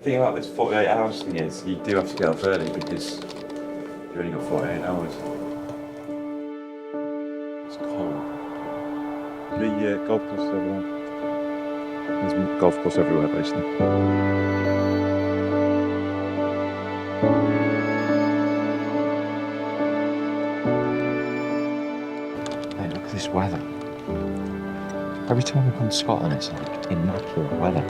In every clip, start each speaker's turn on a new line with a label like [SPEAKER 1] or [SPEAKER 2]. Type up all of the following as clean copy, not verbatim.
[SPEAKER 1] The thing about this 48 hours thing is you do have to get up early because you've only got 48 hours. It's cold. The golf course everywhere. There's golf course everywhere basically.
[SPEAKER 2] Hey, look at this weather. Every time we come to Scotland, it's like immaculate weather.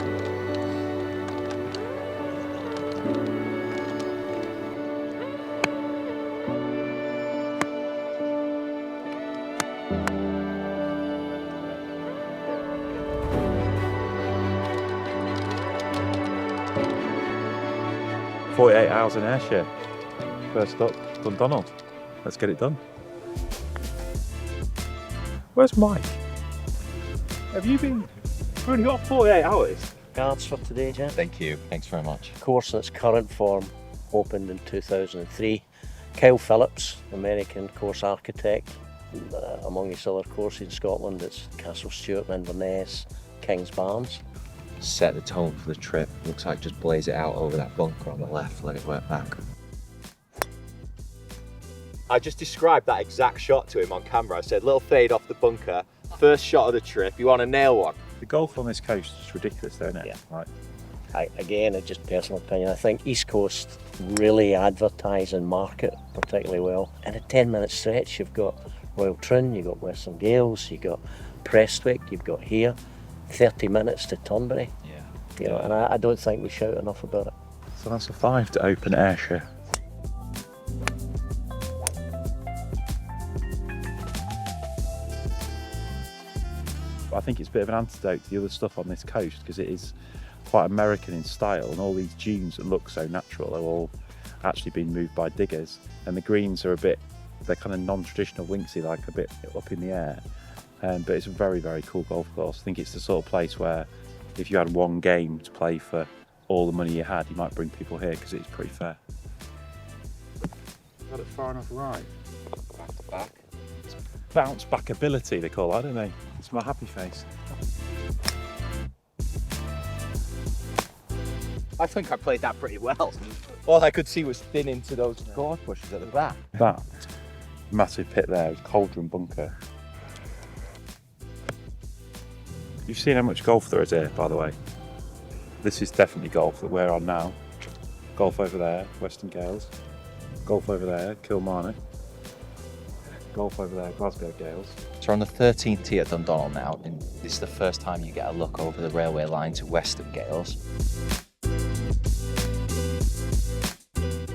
[SPEAKER 1] "48 hours in Ayrshire. First up, Dundonald. Let's get it done." Where's Mike? Have you been? We've only got 48 hours.
[SPEAKER 3] Cards for today, Jen.
[SPEAKER 2] Thank you. Thanks very much.
[SPEAKER 3] Course in its current form opened in 2003. Kyle Phillips, American course architect. Among his other courses in Scotland, it's Castle Stewart, Inverness, King's Barnes.
[SPEAKER 2] Set the tone for the trip. Looks like just blaze it out over that bunker on the left, let it work back.
[SPEAKER 4] I just described that exact shot to him on camera. I said, little fade off the bunker, first shot of the trip, you want to nail one?
[SPEAKER 1] The golf on this coast is ridiculous, though, isn't it?
[SPEAKER 3] Yeah.
[SPEAKER 1] Right.
[SPEAKER 3] Again, it's just personal opinion. I think East Coast really advertise and market particularly well. In a 10-minute stretch, you've got Royal Troon, you've got Western Gailes, you've got Prestwick, you've got here, 30 minutes to Turnberry.
[SPEAKER 2] Yeah.
[SPEAKER 3] You know, and I don't think we shout enough about it.
[SPEAKER 1] So that's a 5 to open Ayrshire. I think it's a bit of an antidote to the other stuff on this coast because it is quite American in style, and all these dunes that look so natural are all actually been moved by diggers, and the greens are they're kind of non-traditional linksy, like a bit up in the air, but it's a very, very cool golf course. I think it's the sort of place where if you had one game to play for all the money you had, you might bring people here because it's pretty fair. Got it far enough right.
[SPEAKER 2] Back to back.
[SPEAKER 1] Bounce back ability, they call that, don't they? It's my happy face.
[SPEAKER 4] I think I played that pretty well. All I could see was thin into those gorse bushes at the back.
[SPEAKER 1] That massive pit there is Cauldron Bunker. You've seen how much golf there is here, by the way. This is definitely golf that we're on now. Golf over there, Western Gailes. Golf over there, Kilmarnock. Golf over there, Glasgow Gales.
[SPEAKER 2] So we're on the 13th tee at Dundonald now, and this is the first time you get a look over the railway line to Western Gailes.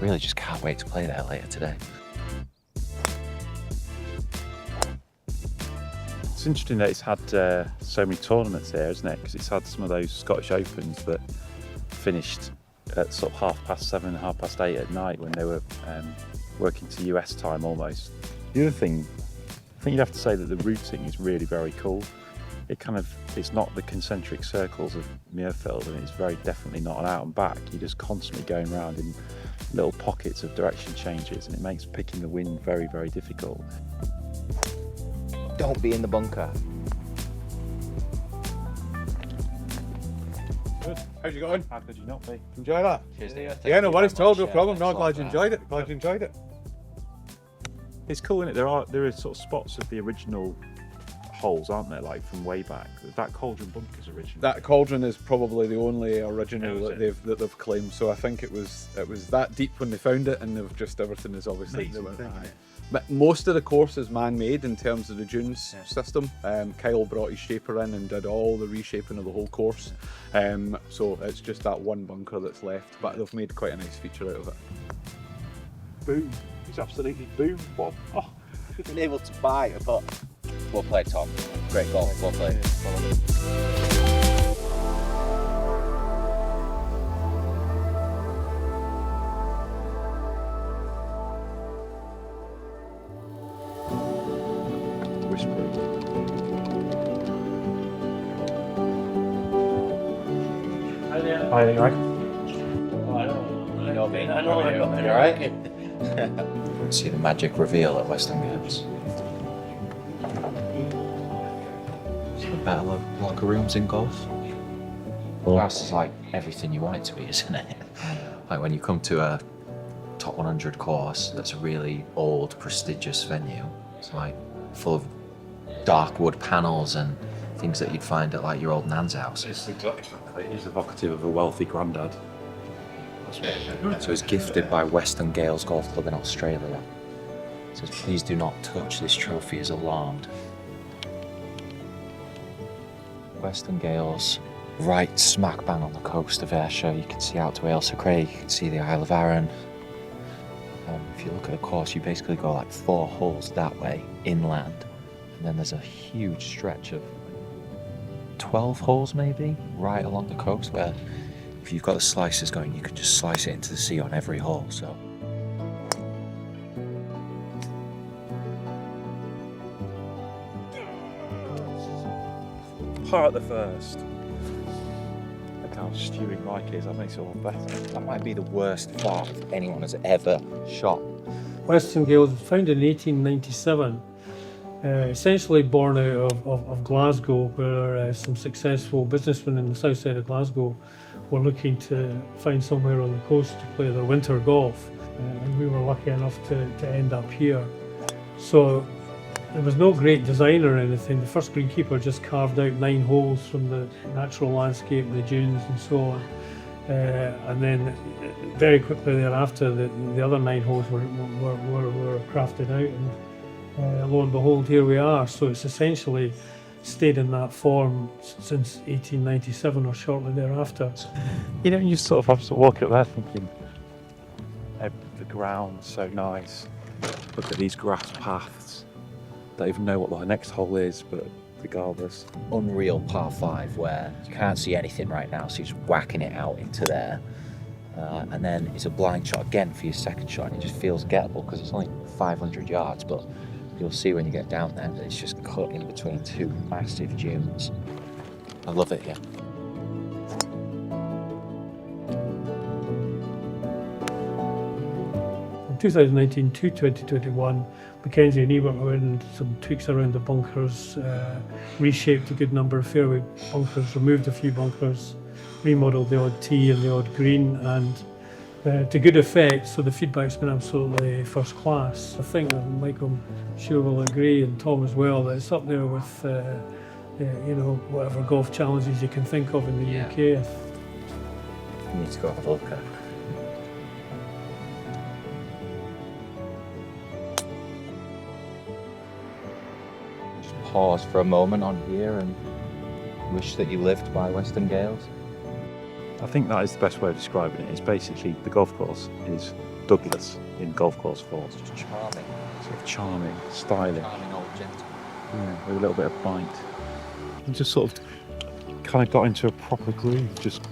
[SPEAKER 2] Really just can't wait to play there later today.
[SPEAKER 1] It's interesting that it's had so many tournaments here, isn't it? Because it's had some of those Scottish Opens that finished at sort of 7:30, 8:30 at night when they were working to US time almost. The other thing, I think you'd have to say that the routing is really very cool. It's not the concentric circles of Muirfield, and it's very definitely not an out and back. You're just constantly going around in little pockets of direction changes, and it makes picking the wind very, very difficult.
[SPEAKER 4] Don't be in the bunker.
[SPEAKER 5] Good. How's you going?
[SPEAKER 1] How could you not be?
[SPEAKER 5] Enjoy that?
[SPEAKER 2] Cheers, Dave.
[SPEAKER 5] Yeah, no worries, told, no problem. No, glad you enjoyed it. Glad you enjoyed it.
[SPEAKER 1] It's cool, isn't it? There are sort of spots of the original holes, aren't there? Like from way back. That Cauldron Bunker's original.
[SPEAKER 5] That cauldron is probably the only original
[SPEAKER 1] Oh, is
[SPEAKER 5] that they've claimed. So I think it was that deep when they found it, and they've just everything is obviously.
[SPEAKER 1] Amazing thing, isn't it?
[SPEAKER 5] But most of the course is man-made in terms of the dunes system. Kyle brought his shaper in and did all the reshaping of the whole course. So it's just that one bunker that's left, but they've made quite a nice feature out of it.
[SPEAKER 1] Boom. It's absolutely boom, Bob. Oh.
[SPEAKER 4] You've been able to buy a putt. Well played, Tom. Great golf, well played.
[SPEAKER 1] Whispering.
[SPEAKER 3] Hi there.
[SPEAKER 1] Hi, right?
[SPEAKER 3] I know.
[SPEAKER 4] You alright?
[SPEAKER 2] See the magic reveal at Western Gailes. Better locker rooms in golf. Grass is like everything you want it to be, isn't it? Like when you come to a top 100 course that's a really old, prestigious venue, it's like full of dark wood panels and things that you'd find at like your old nan's house.
[SPEAKER 1] It's exactly. It is evocative of a wealthy granddad.
[SPEAKER 2] So it's gifted by Western Gailes Golf Club in Australia. It says, please do not touch, this trophy is alarmed. Western Gailes, right smack bang on the coast of Ayrshire. You can see out to Ayrshire Craig, you can see the Isle of Arran. If you look at the course, you basically go like 4 holes that way, inland. And then there's a huge stretch of 12 holes maybe, right along the coast where if you've got the slices going, you can just slice it into the sea on every hole, so.
[SPEAKER 1] Part the first. Look how stewing Mike is, that makes it all better.
[SPEAKER 2] That might be the worst fart anyone has ever shot.
[SPEAKER 6] Western Gailes was founded in 1897, essentially born out of Glasgow, where some successful businessmen in the south side of Glasgow were looking to find somewhere on the coast to play their winter golf, and we were lucky enough to end up here. So there was no great design or anything. The first greenkeeper just carved out 9 holes from the natural landscape, the dunes and so on. And then very quickly thereafter, the other 9 holes were crafted out, and lo and behold, here we are. So it's essentially stayed in that form since 1897 or shortly thereafter.
[SPEAKER 1] You know, you sort of have to walk up there thinking, the ground's so nice. Look at these grass paths. Don't even know what the next hole is, but regardless.
[SPEAKER 2] Unreal par 5 where you can't see anything right now, so you're just whacking it out into there. And then it's a blind shot again for your second shot, and it just feels gettable because it's only 500 yards, but you'll see when you get down there that it's just cut in between 2 massive dunes. I love it here.
[SPEAKER 6] From 2019 to 2021, Mackenzie and Ebert were in some tweaks around the bunkers, reshaped a good number of fairway bunkers, removed a few bunkers, remodelled the odd tee and the odd green, and to good effect, so the feedback's been absolutely first class. I think that Mike, I'm sure will agree, and Tom as well, that it's up there with you know, whatever golf challenges you can think of in the UK.
[SPEAKER 2] You need to go have a look at. Just pause for a moment on here and wish that you lived by Western Gailes.
[SPEAKER 1] I think that is the best way of describing it. It's basically, the golf course is Douglas in golf course form.
[SPEAKER 2] Just charming.
[SPEAKER 1] Sort of charming, stylish.
[SPEAKER 2] Charming old gentleman.
[SPEAKER 1] Yeah, with a little bit of bite. And just sort of kind of got into a proper groove, just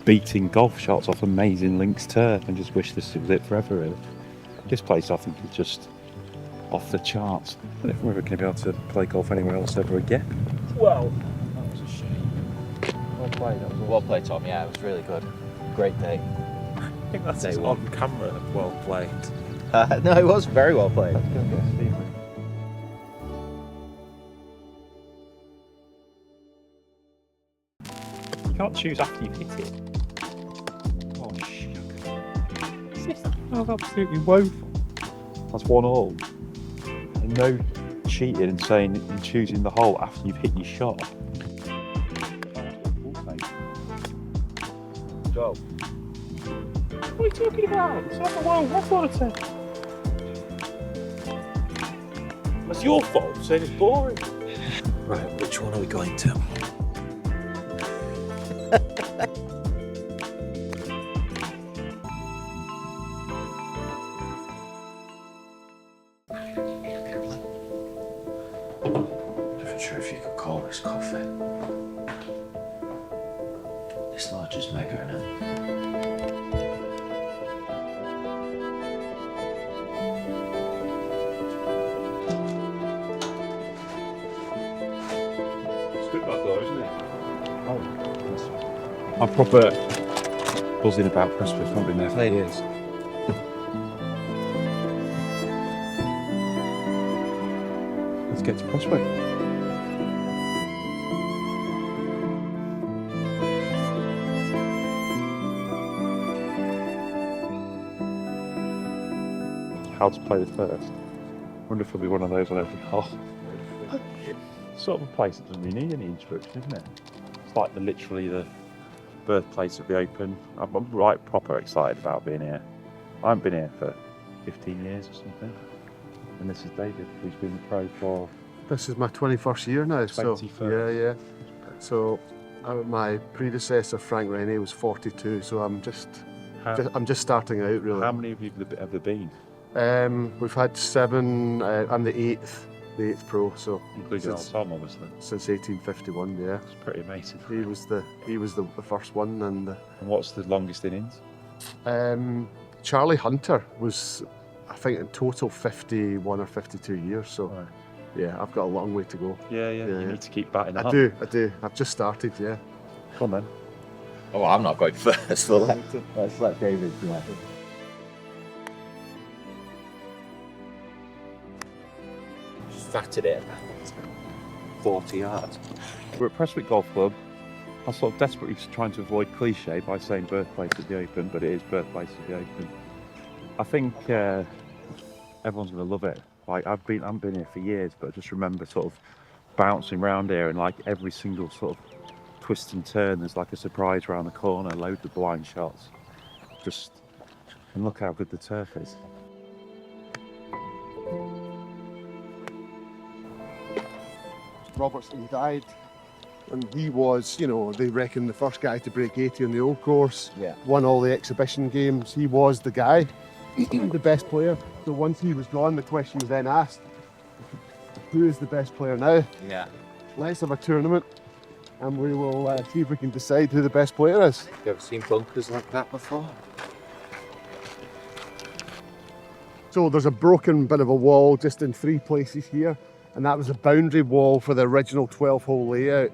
[SPEAKER 1] beating golf shots off amazing links turf, and just wish this was it forever, really. This place, I think, is just off the charts. I don't know if we're ever going to be able to play golf anywhere else ever again.
[SPEAKER 2] Well, that was a shame. Well played, that was well played, Tom. Yeah, it was really good. Great day.
[SPEAKER 1] I think that's on camera, well played.
[SPEAKER 2] No, it was very well played.
[SPEAKER 1] Let's go and get Steve. You can't choose after you've hit it. Oh, shit. That's absolutely woeful. That's 1 all. And no cheating and saying and choosing the hole after you've hit your shot. Go. What are you talking about? It's not the world record. That's your fault, saying it's boring.
[SPEAKER 2] Right, which one are we going to? I'm not sure if you could call this coffee. This lodge is mega, isn't it?
[SPEAKER 1] I'm proper buzzing about Prestwick. I've not been there for years. Let's get to Prestwick. how to play the first. Wonder if there'll be one of those on every hole. Sort of a place that doesn't really need any instruction, isn't it? It's like literally the birthplace of the Open. I'm right proper excited about being here. I haven't been here for 15 years or something. And this is David, who's been the pro for...
[SPEAKER 7] This is my 21st year now.
[SPEAKER 1] 21st.
[SPEAKER 7] Yeah. So my predecessor Frank Rennie was 42. So I'm just starting out really.
[SPEAKER 1] How many of you have there been?
[SPEAKER 7] We've had 7. I'm the eighth pro. So
[SPEAKER 1] Including old Tom, obviously.
[SPEAKER 7] Since 1851. Yeah.
[SPEAKER 1] It's pretty amazing.
[SPEAKER 7] He was the first one, and
[SPEAKER 1] And what's the longest innings?
[SPEAKER 7] Charlie Hunter was, I think, in total 51 or 52 years. So.
[SPEAKER 1] Right.
[SPEAKER 7] Yeah, I've got a long way to go.
[SPEAKER 1] Yeah. You need to keep batting up.
[SPEAKER 7] I do. I've just started, yeah.
[SPEAKER 1] Come on then.
[SPEAKER 2] Oh, I'm not going first. Let's let David do it.
[SPEAKER 4] Fatted it.
[SPEAKER 1] 40 yards. We're at Prestwick Golf Club. I was sort of desperately trying to avoid cliche by saying birthplace at the Open, but it is birthplace at the Open. I think everyone's going to love it. Like I've been here for years, but I just remember sort of bouncing around here, and like every single sort of twist and turn, there's like a surprise around the corner, loads of blind shots. And look how good the turf is.
[SPEAKER 7] Robertson died, and he was, they reckon the first guy to break 80 on the old course.
[SPEAKER 2] Yeah.
[SPEAKER 7] Won all the exhibition games. He was the guy, the best player. So once he was gone, the question was then asked, who is the best player now?
[SPEAKER 2] Yeah.
[SPEAKER 7] Let's have a tournament, and we will see if we can decide who the best player is.
[SPEAKER 2] You ever seen bunkers like that before?
[SPEAKER 7] So there's a broken bit of a wall just in 3 places here, and that was a boundary wall for the original 12-hole layout.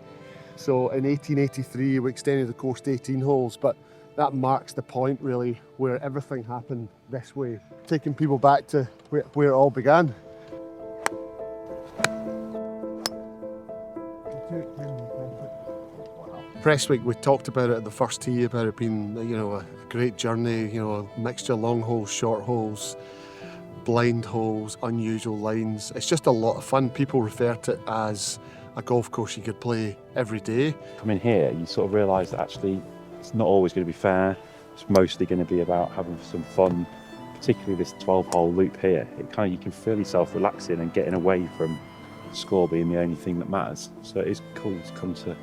[SPEAKER 7] So in 1883 we extended the course to 18 holes, but that marks the point really where everything happened this way, taking people back to where it all began. Prestwick, we talked about it at the first tee, about it being a great journey, a mixture of long holes, short holes, blind holes, unusual lines. It's just a lot of fun. People refer to it as a golf course you could play every day.
[SPEAKER 1] Coming here, you sort of realise that actually it's not always going to be fair. It's mostly going to be about having some fun, particularly this 12-hole loop here. You can feel yourself relaxing and getting away from score being the only thing that matters. So it is cool to come to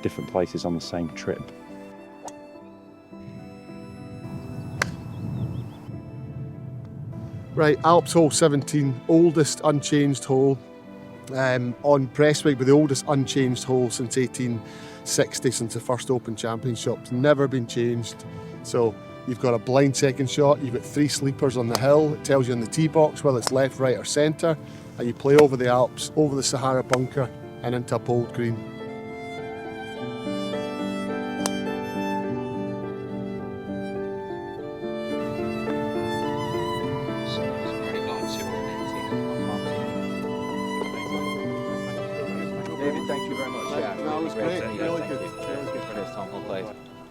[SPEAKER 1] different places on the same trip.
[SPEAKER 7] Right, Alps hole 17, oldest unchanged hole on Prestwick, but the oldest unchanged hole since 1860, since the first Open Championship. It's never been changed. So you've got a blind second shot, you've got 3 sleepers on the hill. It tells you in the tee box whether it's left, right or centre, and you play over the Alps, over the Sahara bunker and into a bowled green.
[SPEAKER 2] David, thank you very much. Yeah,
[SPEAKER 7] That was great. Really good.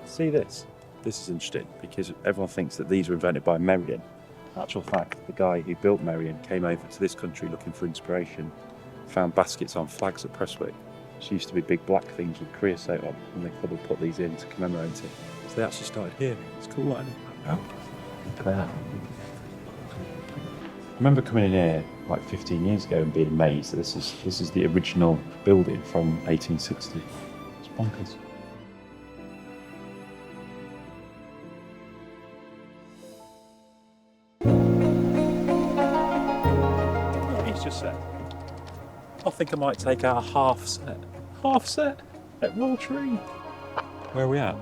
[SPEAKER 1] See this? This is interesting because everyone thinks that these were invented by Merrion. In actual fact, the guy who built Merrion came over to this country looking for inspiration, found baskets on flags at Prestwick, which used to be big black things with creosote on, and the club would put these in to commemorate it. So they actually started here. It's cool, isn't it? I remember coming in here like 15 years ago and being amazed that this is the original building from 1860. It's bonkers. He's just said, I think I might take out a half set. Half set at Royal Troon. Where are we at?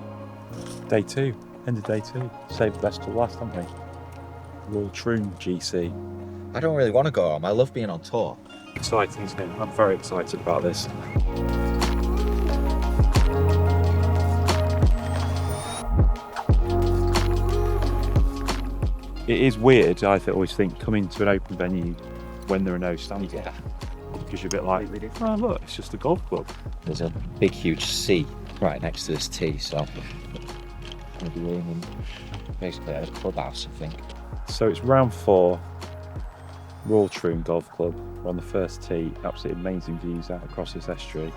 [SPEAKER 1] Day 2. End of day 2. Saved the best till last, haven't we? Royal Troon GC.
[SPEAKER 2] I don't really want to go home. I love being on tour.
[SPEAKER 1] Exciting, isn't it? I'm very excited about this. It is weird, I always think, coming to an open venue when there are no stands there. Because you're a bit like, oh look, it's just a golf club.
[SPEAKER 2] There's a big, huge sea right next to this tee, so I'm going to be aiming basically at a clubhouse, I think.
[SPEAKER 1] So it's round 4. Royal Troon Golf Club. We're on the first tee, absolutely amazing views out across this estuary.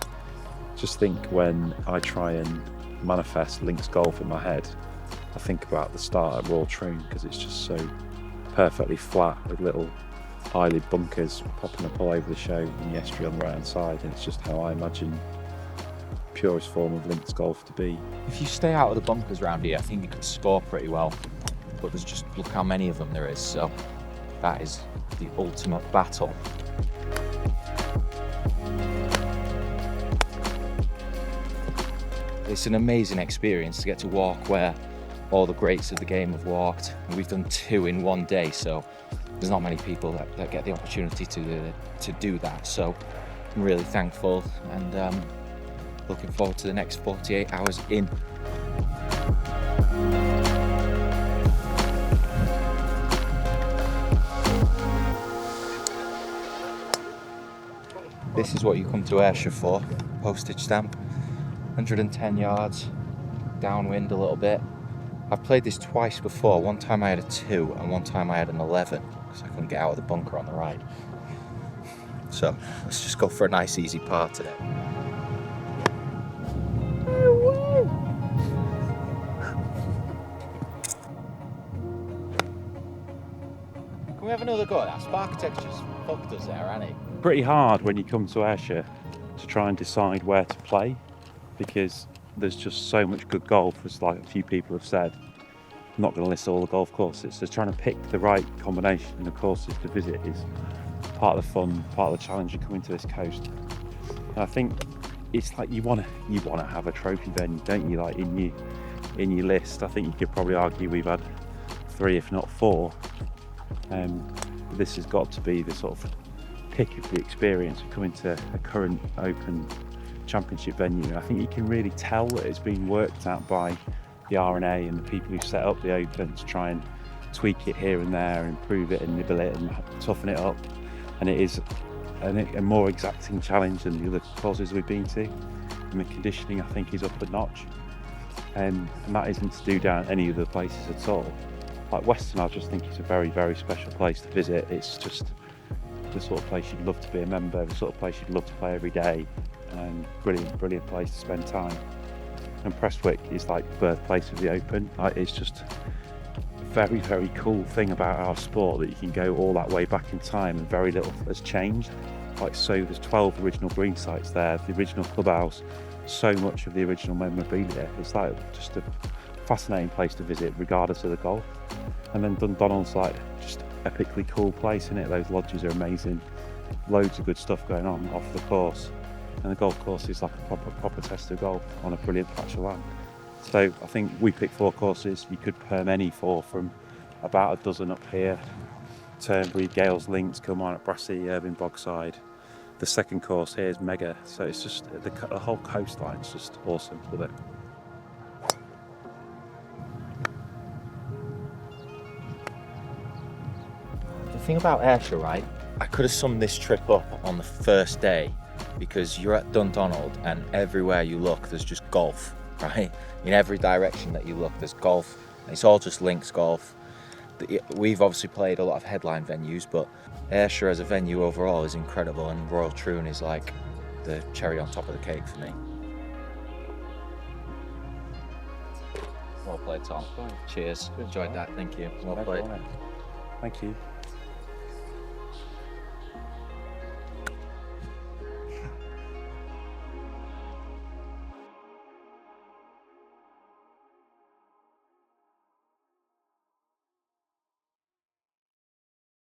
[SPEAKER 1] Just think when I try and manifest links golf in my head, I think about the start at Royal Troon because it's just so perfectly flat with little eyelid bunkers popping up all over the show in the estuary on the right hand side, and it's just how I imagine purest form of links golf to be.
[SPEAKER 2] If you stay out of the bunkers around here, I think you can score pretty well. But there's just, look how many of them there is, so that is the ultimate battle. It's an amazing experience to get to walk where all the greats of the game have walked. And we've done 2 in one day, so there's not many people that get the opportunity to do that. So I'm really thankful and looking forward to the next 48 hours in. This is what you come to Ayrshire for, Postage Stamp. 110 yards, downwind a little bit. I've played this twice before. One time I had a 2 and one time I had an 11 because I couldn't get out of the bunker on the right. So let's just go for a nice easy par today. Can we have another go at that? Spark Texture's fucked us there, hasn't he?
[SPEAKER 1] Pretty hard when you come to Ayrshire to try and decide where to play because there's just so much good golf, as like a few people have said. I'm not going to list all the golf courses, so trying to pick the right combination of courses to visit is part of the fun, part of the challenge of coming to this coast. And I think it's like you want to have a trophy venue, don't you? Like in your list, I think you could probably argue we've had 3 if not 4. This has got to be the sort of pick of the experience of coming to a current open championship venue. I think you can really tell that it's been worked at by the R&A and the people who set up the Open to try and tweak it here and there, and improve it and nibble it and toughen it up. And it is a more exacting challenge than the other courses we've been to. And the conditioning, I think, is up a notch. And that isn't to do down any other places at all. Like Western, I just think it's a very, very special place to visit. It's just the sort of place you'd love to be a member, the sort of place you'd love to play every day. And brilliant place to spend time. And Prestwick is like the birthplace of the Open. Like, it's just a very, very cool thing about our sport that you can go all that way back in time and very little has changed. Like, so there's 12 original green sites there, the original clubhouse, so much of the original memorabilia. It's like just a fascinating place to visit regardless of the golf. And then Dundonald's like just epically cool place, isn't it? Those lodges are amazing, loads of good stuff going on off the course. And the golf course is like a proper test of golf on a brilliant patch of land. So I think we picked 4 courses. You could perm any 4 from about a dozen up here. Turnberry, Gailes Links, Kilmarnock Brassey, Irwin Bogside. The second course here is mega. So it's just, the whole coastline is just awesome with it.
[SPEAKER 2] The thing about Ayrshire, right? I could have summed this trip up on the first day, because you're at Dundonald and everywhere you look there's just golf, right? In every direction that you look there's golf. It's all just links golf. We've obviously played a lot of headline venues, but Ayrshire as a venue overall is incredible, and Royal Troon is like the cherry on top of the cake for me. Well played, Tom. Cheers. Enjoyed that. Thank you. Well played.
[SPEAKER 1] Thank you.